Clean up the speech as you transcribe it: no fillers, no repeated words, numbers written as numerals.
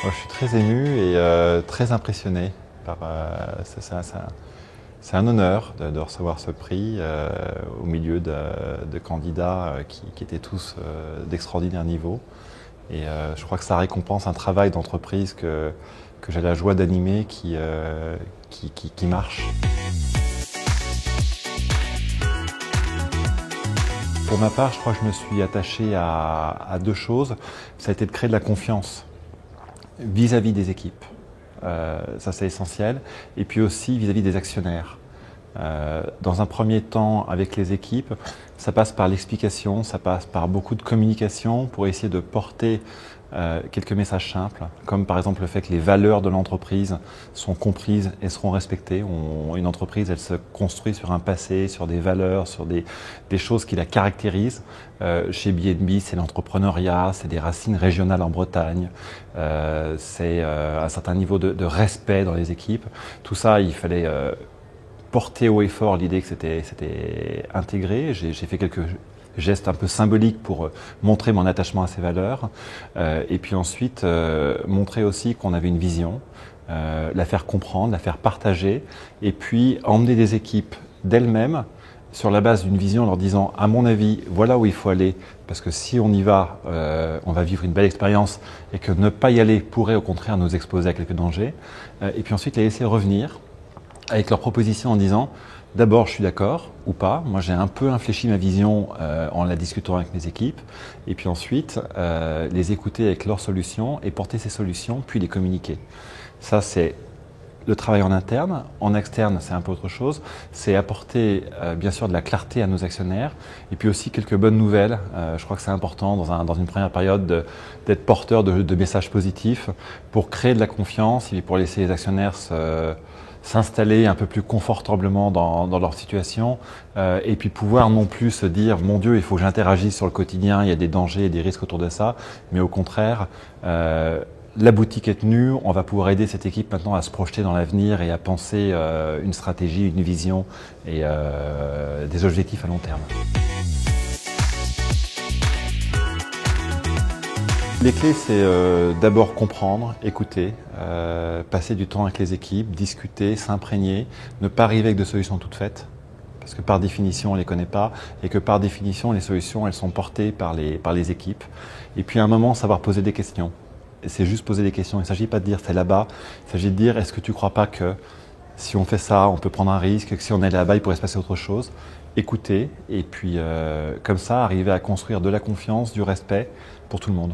Moi, je suis très ému et très impressionné par c'est un honneur de recevoir ce prix au milieu de candidats qui étaient tous d'extraordinaire niveau. Et je crois que ça récompense un travail d'entreprise que j'ai la joie d'animer qui marche. Pour ma part, je crois que je me suis attaché à deux choses. Ça a été de créer de la confiance vis-à-vis des équipes. Ça, c'est essentiel. Et puis aussi vis-à-vis des actionnaires. Dans un premier temps, avec les équipes, ça passe par l'explication, ça passe par beaucoup de communication pour essayer de porter quelques messages simples, comme par exemple le fait que les valeurs de l'entreprise sont comprises et seront respectées. Une entreprise, elle se construit sur un passé, sur des valeurs, sur des choses qui la caractérisent. Chez B&B, c'est l'entrepreneuriat, c'est des racines régionales en Bretagne, c'est un certain niveau de respect dans les équipes. Tout ça, il fallait porter haut et fort l'idée que c'était intégré. J'ai fait quelques gestes un peu symboliques pour montrer mon attachement à ces valeurs. Et puis ensuite, montrer aussi qu'on avait une vision, la faire comprendre, la faire partager, et puis emmener des équipes d'elles-mêmes sur la base d'une vision en leur disant, à mon avis, voilà où il faut aller, parce que si on y va, on va vivre une belle expérience, et que ne pas y aller pourrait au contraire nous exposer à quelques dangers. Et puis ensuite, les laisser revenir avec leurs propositions en disant, d'abord je suis d'accord ou pas, moi j'ai un peu infléchi ma vision en la discutant avec mes équipes, et puis ensuite les écouter avec leurs solutions et porter ces solutions, puis les communiquer. Ça c'est le travail en interne. En externe, c'est un peu autre chose. C'est apporter bien sûr de la clarté à nos actionnaires et puis aussi quelques bonnes nouvelles. Je crois que c'est important dans une première période d'être porteur de messages positifs pour créer de la confiance et pour laisser les actionnaires s'installer un peu plus confortablement dans leur situation et puis pouvoir non plus se dire « mon Dieu, il faut que j'interagisse sur le quotidien, il y a des dangers et des risques autour de ça », mais au contraire, la boutique est tenue, on va pouvoir aider cette équipe maintenant à se projeter dans l'avenir et à penser une stratégie, une vision et des objectifs à long terme. Les clés, c'est d'abord comprendre, écouter, passer du temps avec les équipes, discuter, s'imprégner, ne pas arriver avec de solutions toutes faites, parce que par définition, on ne les connaît pas, et que par définition, les solutions, elles sont portées par les équipes. Et puis à un moment, savoir poser des questions. C'est juste poser des questions. Il ne s'agit pas de dire c'est là-bas, il s'agit de dire est-ce que tu ne crois pas que si on fait ça, on peut prendre un risque, que si on est là-bas, il pourrait se passer autre chose. Écouter, et puis comme ça, arriver à construire de la confiance, du respect pour tout le monde.